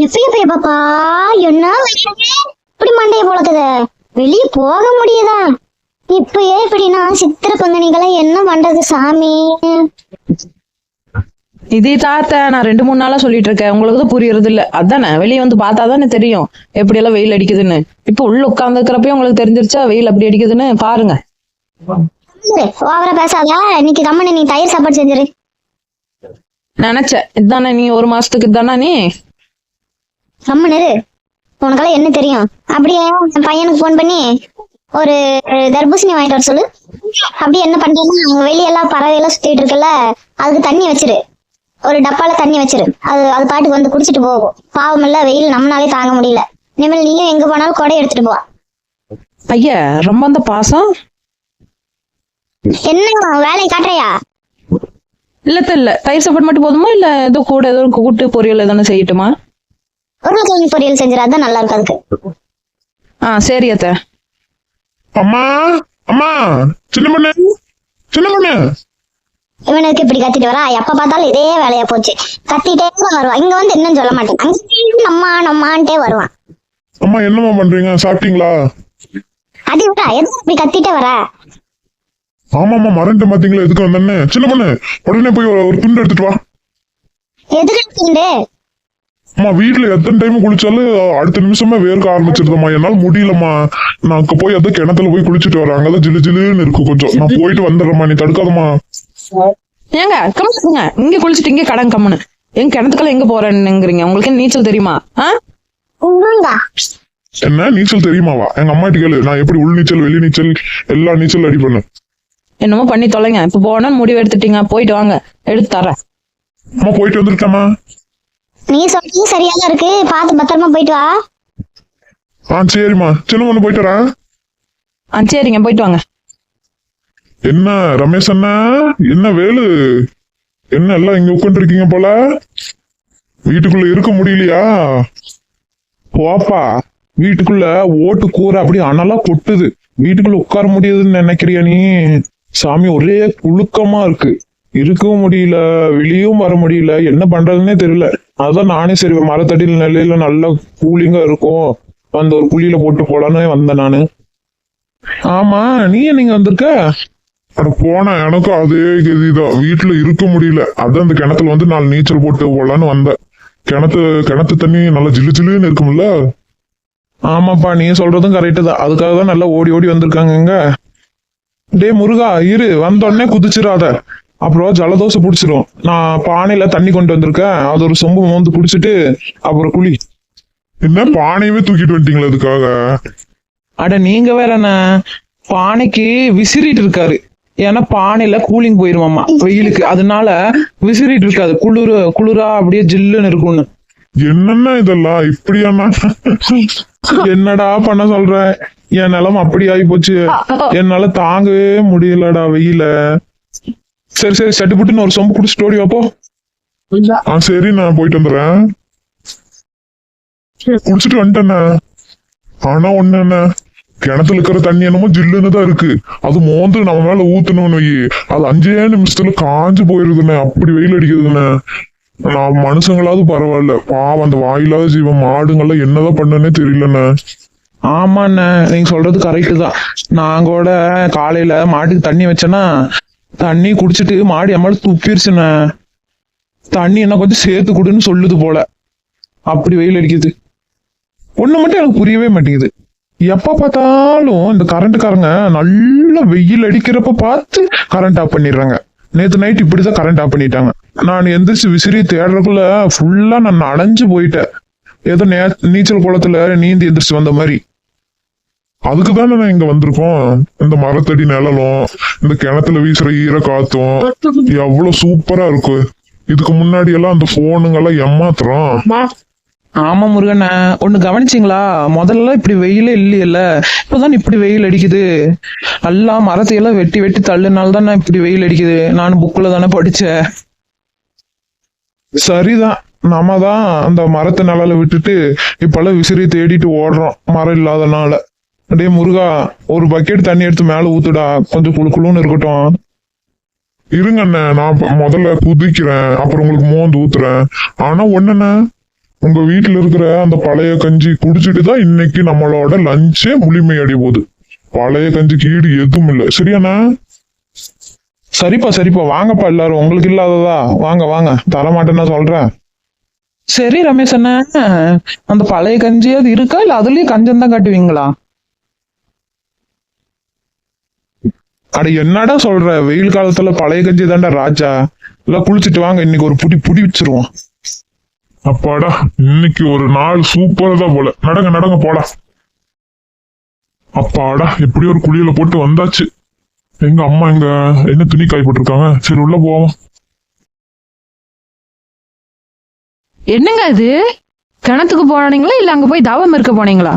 எப்ப பாப்பா என்ன இப்படி மண்டைய போலக்குது, வெளியே போக முடியுதா? இப்பயே இப்படின்னா சித்திர பங்கனிகளை என்ன பண்றது சாமி? இதே தாத்த நான் 2-3 நாளா சொல்லிட்டு இருக்கேன், உங்களுக்கு தான் புரியறது இல்ல. அதானே வெளியே வந்து பார்த்தாதானே தெரியும் எப்படி எல்லாம் வெயில் அடிக்குதுன்னு. இப்ப உள்ள உட்கார்ந்து இருக்கிறப்ப உங்களுக்கு தெரிஞ்சிருச்சா வெயில் அப்படி அடிக்குதுன்னு? பாருங்க. ஓவரா பேசாதா, இன்னைக்கு கம்மனு நீ தயிர் சாப்பாடு செஞ்சிரு. நினைச்சேன் இதானே நீ 1 மாசத்துக்கு இதானா நீ கம்மனு உனக்கெல்லாம் என்ன தெரியும்? அப்படியே என் பையனுக்கு போன் பண்ணி ஒரு தர்பூசணி வாங்கிட்டு வர சொல்லு. அப்படி என்ன பண்றேன்னா, அவங்க வெளியெல்லாம் பறவையெல்லாம் சுத்திட்டு இருக்குல்ல, அதுக்கு தண்ணி வச்சிரு. ஒரு டப்பால தண்ணி வச்சிரு, அது பாட்டுக்கு வந்து குடிச்சிட்டு போகும். பாவம் இல்ல, வெயில் நம்மளாலே தாங்க முடியல. இனிமேல் நீயும் எங்க போனாலும் கொடை எடுத்துட்டு போ. ஐயா ரொம்ப அந்த பாசம். என்ன வேலையை காட்டுறியா? இல்ல தயிர் சாப்பாடு மட்டும் போதுமா, இல்ல ஏதோ கூட ஏதோ கூட்டு பொரியல் எதானே செய்யட்டுமா? உருளைக்கிழங்கு பொரியல் செஞ்சிரு, அதான் நல்லா இருக்கு அதுக்கு. சரி அத்தை. அம்மா அம்மா, சின்ன பொண்ணு சின்ன பொண்ணு. இவனுக்கு இப்படி கத்திட்டு வரா, எப்ப பார்த்தாலும் இதே வேலையா போச்சு. கத்திட்டே தான் வருவான், இங்க வந்து என்னன்னு சொல்ல மாட்டேன். அங்க நம்மான்ட்டே வருவான். அம்மா என்னம்மா பண்றீங்க, சாப்பிட்டீங்களா? அது விடா, எதுவும் இப்படி கத்திட்டே வர? ஆமாம்மா மறந்துட்டு பாத்தீங்களா எதுக்கு வந்தேன்னு. சின்ன பொண்ணு உடனே போய் ஒரு துண்டு எடுத்துட்டு வா. எதுக்கு? அம்மா வீட்டுல எத்தனை டைம் குளிச்சாலும் அடுத்த நிமிஷமா வேர்க்க ஆரம்பிச்சிருந்தம்மா, என்னால முடியலம்மா. நான் அங்க போய் அதான் கிணத்துல போய் குளிச்சுட்டு வரேன், அங்கதான் ஜிலு ஜிலுன்னு இருக்கு கொஞ்சம். நான் போயிட்டு வந்துடுறேம்மா, நீ தடுக்காதம்மா. ஏங்க கம்முங்க, இங்க குளிச்சுட்டு இங்க கடன் கம்முன்னு எங்க கிணத்துக்கெல்லாம் எங்க போறேன்னுங்கிறீங்க? உங்களுக்கு நீச்சல் தெரியுமா? என்ன நீச்சல் தெரியுமாவா? எங்க அம்மாட்டி கேளு, நான் எப்படி உள் நீச்சல் வெளி நீச்சல் எல்லா நீச்சல் அடி பண்ணு. என்னமோ பண்ணி தொலைங்க. இப்ப போனா முடிவு எடுத்துட்டீங்க, போயிட்டு வாங்க, எடுத்து தரேன். அம்மா போயிட்டு வந்துருக்கேம்மா. நீ சொல்றது சரியாதான் இருக்கு, பார்த்து பத்திரமா போயிட்டு வா. சரிம்மா, சின்ன பொண்ணு போயிட்டு வரேன். சரிங்க, போயிட்டு வாங்க. என்ன ரமேஷ் அண்ணா, என்ன வேலு, என்ன எல்லாம் இங்க உட்காந்துருக்கீங்க போல, வீட்டுக்குள்ள இருக்க முடியலையா? போப்பா, வீட்டுக்குள்ள ஓட்டு கூரை அப்படி அனலா கொட்டுது, வீட்டுக்குள்ள உட்கார முடியுதுன்னு நினைக்கிறியா நீ? சாமி ஒரே புழுக்கமா இருக்கு, இருக்கவும் முடியல, வெளியும் வர முடியல, என்ன பண்றதுன்னே தெரியல. அதான் நானே சரி மரத்தடியில் நிலையில நல்ல கூலிங்கா இருக்கும், அந்த ஒரு குழியில போட்டு போலான்னு வந்தேன் நானு. ஆமா, நீ நீங்க வந்திருக்க? போனேன், எனக்கும் அதே கதிதான், வீட்டுல இருக்க முடியல. அதான் அந்த கிணத்துல வந்து 4 நீச்சல் போட்டு போலான்னு வந்தேன். கிணத்து தண்ணி நல்லா ஜிலு ஜிலுன்னு இருக்கும்ல. ஆமாப்பா, நீ சொல்றதும் கரெக்டு தான், அதுக்காக தான் நல்லா ஓடி ஓடி வந்திருக்காங்க. டே முருகா, இரு, வந்த உடனே குதிச்சிடாத, அப்புறம் ஜலதோஷம் பிடிச்சிரும். நான் பானையில தண்ணி கொண்டு வந்திருக்கேன், அது ஒரு சொம்பு மோந்து குடிச்சிட்டு அப்புறம் குளி. என்ன பானையவே தூக்கிட்டு வந்துட்டீங்களா இதுக்காக? அட நீங்க வேற என்ன, பானைக்கு விசிறிட்டு இருக்காரு. ஏன்னா பானையில கூலிங் போயிருமாமா வெயிலுக்கு, அதனால விசிறிட்டு இருக்காது, குளிரா அப்படியே ஜில்லுன்னு இருக்கும்னு. என்னன்னா இதெல்லாம் இப்படியாண்ணா? என்னடா பண்ண சொல்ற, என் நிலம் அப்படி ஆகி போச்சு, என்னால தாங்கவே முடியலடா வெயில. சரி சரி, சட்டுப்புட்டுன்னு ஒரு சொம்பு குடிச்சிட்டு ஓடி வாப்போ. சரி, நான் போயிட்டு வந்துடுறேன். குடிச்சிட்டு வந்துட்டேண்ணா. ஆனா ஒண்ணு என்ன, கிணத்துல இருக்கிற தண்ணி என்னமோ ஜில்லுன்னு தான் இருக்கு, அது மோந்து நம்ம மேல ஊத்தணும்னு வை, அது 5 நிமிஷத்துல காஞ்சு போயிருதுண்ணே, அப்படி வெயில் அடிக்குதுண்ணே. நான் மனுஷங்களாவது பரவாயில்ல, பாவம் அந்த வாயில்லாத ஜீவன் மாடுங்கள்லாம் என்னதான் பண்ணனே தெரியலண்ணே. ஆமாண்ணே, நீங்க சொல்றது கரெக்டு தான். நான் கூட காலையில மாட்டுக்கு தண்ணி வச்சேன்னா, தண்ணி குடிச்சிட்டு மாடு எம்மாடு துப்பிருச்சுண்ணே. தண்ணி என்ன கொஞ்சம் சேர்த்து கொடுன்னு சொல்லுது போல, அப்படி வெயில் அடிக்குது. ஒண்ணு மட்டும் எனக்கு புரியவே மாட்டேங்குது, எப்ப பார்த்தாலும் இந்த கரண்ட்காரங்க நல்ல வெயில் அடிக்கிறப்ப பார்த்து கரண்ட் ஆஃப் பண்ணிடுறாங்க. நேத்து நைட் இப்படிதான் கரண்ட் ஆஃப் பண்ணிட்டாங்க. நான் எந்திரிச்சு விசிறி தேடுறதுக்குள்ள ஃபுல்லா நான் நனைஞ்சு போயிட்டேன், ஏதோ நீச்சல் குளத்துல நீந்தி எந்திரிச்சு வந்த மாதிரி. அதுக்குதானே நான் இங்க வந்திருக்கோம். இந்த மரத்தடி நிழலும் இந்த கிணத்துல வீசுற ஈர காத்தும் எவ்வளவு சூப்பரா இருக்கு. இதுக்கு முன்னாடி எல்லாம் அந்த போனுங்கெல்லாம் ஏமாத்துறோம். ஆமா முருகண்ணா, ஒண்ணு கவனிச்சிங்களா? முதல்ல இப்படி வெயிலே இல்லையல்ல, இப்பதான் இப்படி வெயில் அடிக்குது. எல்லாம் மரத்தையெல்லாம் வெட்டி வெட்டி தள்ளுனால்தான் இப்படி வெயில் அடிக்குது. நான் புக்குல தானே படிச்சேன். சரிதான், நம்ம தான் அந்த மரத்தை நிழல விட்டுட்டு இப்பெல்லாம் விசிறி தேடிட்டு ஓடுறோம் மரம் இல்லாதனால. அப்படியே முருகா, ஒரு பக்கெட் தண்ணி எடுத்து மேல ஊத்துடா, கொஞ்சம் குளு குளுன்னு இருக்கட்டும். இருங்க அண்ணே, நான் முதல்ல குதிக்கிறேன், அப்புறம் உங்களுக்கு மோந்து ஊத்துறேன். ஆனா ஒண்ணுண்ணே, உங்க வீட்டுல இருக்கிற அந்த பழைய கஞ்சி குடிச்சிட்டு தான் இன்னைக்கு நம்மளோட லஞ்சே முழுமையடைய போகுது. பழைய கஞ்சிக்கு ஈடு எதுவும் இல்லை. சரியாண்ணா? சரிப்பா வாங்கப்பா எல்லாரும், உங்களுக்கு இல்லாததா? வாங்க வாங்க, தரமாட்டேன்னு சொல்றேன். சரி ரமேஷ் அண்ணா, அந்த பழைய கஞ்சி அது இருக்கா இல்ல அதுலயும் கஞ்சம் தான் காட்டுவீங்களா? அட என்னடா சொல்ற, வெயில் காலத்துல பழைய கஞ்சி தான்டா ராஜா. எல்லாம் குளிச்சுட்டு வாங்க, இன்னைக்கு ஒரு புடி வச்சிருவோம். அப்பாடா, இன்னைக்கு ஒரு நாள் சூப்பரா தான் போல. நடங்க போலாம். அப்பாடா, எப்படி ஒரு குளியல போட்டு வந்தாச்சு. எங்க அம்மா எங்க என்ன துணி காய் போட்டிருக்காங்க? சரி உள்ள போவோம். என்னங்க இது, கிணத்துக்கு போனீங்களா இல்ல அங்க போய் தவம் இருக்க போனீங்களா?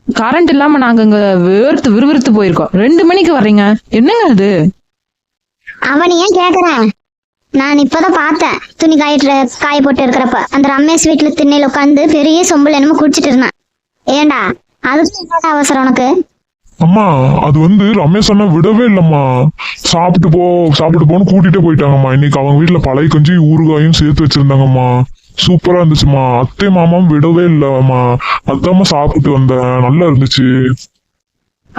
கரண்ட் இல்லாம நாங்க இங்க விறுவிறுத்து போயிருக்கோம். 2 மணிக்கு வர்றீங்க, என்னங்க அது? அவன் ஏன் கேக்குறான்? நான் இப்பதான் பார்த்தேன், துணி காய போட்டு இருக்கிறப்ப அந்த ரமேஷ் வீட்டுல திண்ணையில உட்காந்து பெரிய சொம்புல என்னமோ குடிச்சிட்டு இருந்தான். ஏண்டா, அதுக்கு என்னடா அவசரம் உனக்கு? அம்மா, அது ரமேஷ் அண்ணா விடவே இல்லம்மா. சாப்பிட்டு போன்னு கூட்டிட்டே போயிட்டாங்கம்மா. இன்னைக்கு அவங்க வீட்டுல பழைய கஞ்சி ஊறுகாயும் சேர்த்து வச்சிருந்தாங்கம்மா. சூப்பரா இருந்துச்சுமா. அத்தை மாமாவும் விடவே இல்லம்மா. அதாம்மா சாப்பிட்டு வந்தேன், நல்லா இருந்துச்சு.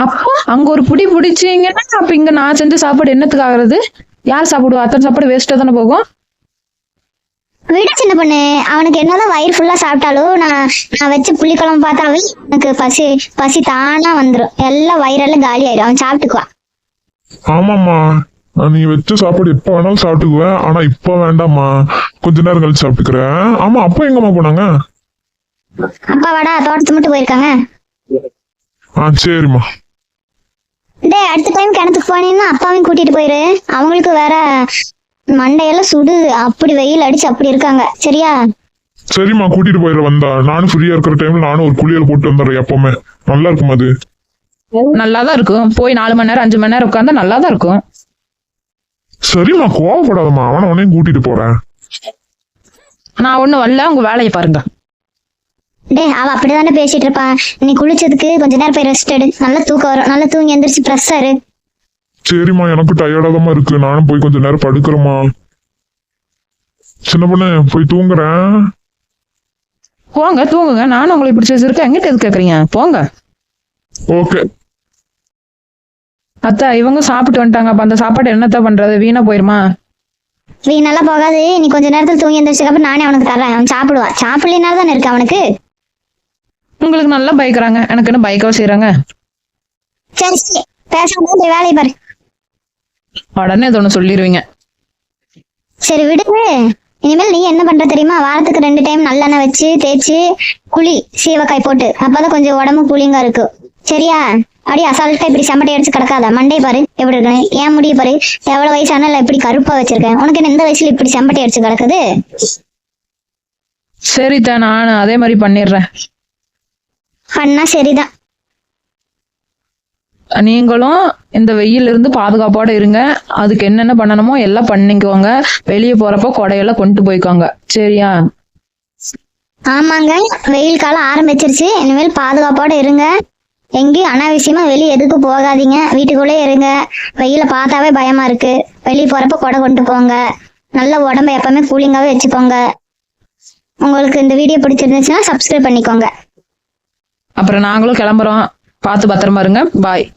அப்போ அங்க ஒரு புடி பிடிச்சீங்கன்னா அப்ப இங்க நான் செஞ்ச சாப்பாடு என்னத்துக்கு ஆகுறது? யார் சாப்பிடுவா? அத்தனை சாப்பாடு வேஸ்டா தானே போகும். விட சின்ன பொண்ணு, அவனுக்கு என்னதான் வயிறு ஃபுல்லா சாப்பிட்டாலும் நான் வச்ச புளிக்குழம்பு பார்த்தாவே எனக்கு பசி தானா வந்துடும். எல்லாம் வயிறெல்லாம் காலி ஆயிடும். அவன் சாப்பிட்டுக்குவான். ஆமாம்மா, நீ வச்ச சாப்பாடு எப்ப வேணாலும் சாப்பிட்டுக்குவேன். ஆனா இப்ப வேண்டாம்மா, கொஞ்ச நேரம் கழிச்சு சாப்பிட்டுக்கிறேன். ஆமா, அப்பா எங்கம்மா போனாங்க? அப்பா வாடா, தோட்டத்து மட்டும் போயிருக்காங்க. சரிம்மா. டேய், அடுத்த டைம் கிணத்துக்கு போனீங்கன்னா அப்பாவையும் கூட்டிட்டு போயிரு. அவங்களுக்கு வேற மண்டையெல்லாம் சுடு, அப்படி வெயில் அடிச்சு அப்படி இருக்காங்க. சரியா? சரிம்மா, கூட்டிட்டு போயிட வந்தா. நானும் ஃப்ரீயா இருக்கிற டைம்ல நானும் ஒரு குளியல் போட்டு வந்துடுறேன். எப்பவுமே நல்லா இருக்கும் அது. நல்லாதான் இருக்கும். போய் 4 மணி நேரம் 5 மணி நேரம் உட்காந்தா நல்லாதான் இருக்கும். சரிம்மா, கோவப்படாதம்மா. உன்னையும் கூட்டிட்டு போறேன். நான் ஒண்ணும் வரல, உங்க வேலையை பாருங்க. டேய், அவ அப்படிதானே பேசிட்டு இருப்பான். நீ குளிச்சதுக்கு கொஞ்ச நேரம் போய் ரெஸ்ட் எடு. நல்லா தூக்கம் வரும். நல்லா தூங்கி எந்திரிச்சு ஃப்ரெஷ்ஷா இரு. சரிம்மா, எனக்கு டயர்டாதமா இருக்கு. நானும் போய் கொஞ்ச நேரம் படுக்கிறேம்மா. சின்ன பொண்ணு, போய் தூங்குறேன். போங்க தூங்குங்க. நானும் உங்களை இப்படி வச்சிருக்கேன், எங்கிட்ட எது கேக்குறீங்க? போங்க. ஓகே. அத்தா, இவங்க சாப்பிட்டு வந்துட்டாங்க. அப்ப அந்த சாப்பாடு என்னத்தான் பண்றது? வீணா போயிருமா? வீணெல்லாம் போகாது. நீ கொஞ்ச நேரத்துல தூங்கி எந்திரிச்சதுக்கு அப்புறம் நானே அவனுக்கு தரேன். அவன் சாப்பிடுவான். சாப்பிடலினால தானே இருக்கு அவனுக்கு. உங்களுக்கு நல்லா பயக்கிறாங்க, எனக்கு என்ன பயக்கவா செய்யறாங்க? சரி பேசாம போய் வேலையை பாரு. உடனே இது ஒண்ணு சொல்லிடுவீங்க. சரி விடு. இனிமேல் நீ என்ன பண்ற தெரியுமா? வாரத்துக்கு 2 டைம் நல்லெண்ணெய் வச்சு தேய்ச்சி குழி, சீவக்காய் போட்டு. அப்பதான் கொஞ்சம் உடம்பு கூலிங்கா இருக்கு. சரியா? அப்படியே அசால்ட்டா இப்படி செமட்டை அடிச்சு கிடக்காத. மண்டே பாரு எப்படி இருக்கேன். ஏன் முடிய பாரு எவ்வளவு வயசானால இப்படி கருப்பா வச்சிருக்கேன். உனக்கு என்ன இந்த வயசுல இப்படி செம்பட்டை அடிச்சு கிடக்குது? சரிதான், நான் அதே மாதிரி பண்ணிடுறேன். பண்ணா சரிதான். நீங்களும் இந்த வெயில இருந்து பாதுகாப்போட இருங்க. அதுக்கு என்னென்ன பண்ணணுமோ எல்லாம் பண்ணிக்கோங்க. வெளியே போறப்போ கொடையெல்லாம் கொண்டு போய்க்கோங்க. சரியா? ஆமாங்க, வெயில் காலம் ஆரம்பிச்சிருச்சு. இனிமேல் பாதுகாப்போட இருங்க. எங்கேயும் அனாவசியமா வெளியே எதுக்கு போகாதீங்க. வீட்டுக்குள்ளே இருங்க. வெயில பார்த்தாவே பயமா இருக்கு. வெளியே போறப்ப கொடை கொண்டு போங்க. நல்ல உடம்ப எப்பவுமே கூலிங்காவே வச்சுக்கோங்க. உங்களுக்கு இந்த வீடியோ பிடிச்சிருந்துச்சுன்னா சப்ஸ்கிரைப் பண்ணிக்கோங்க. அப்புறம் நாங்களும் கிளம்புறோம். பார்த்து பத்திரமா இருங்க. பாய்.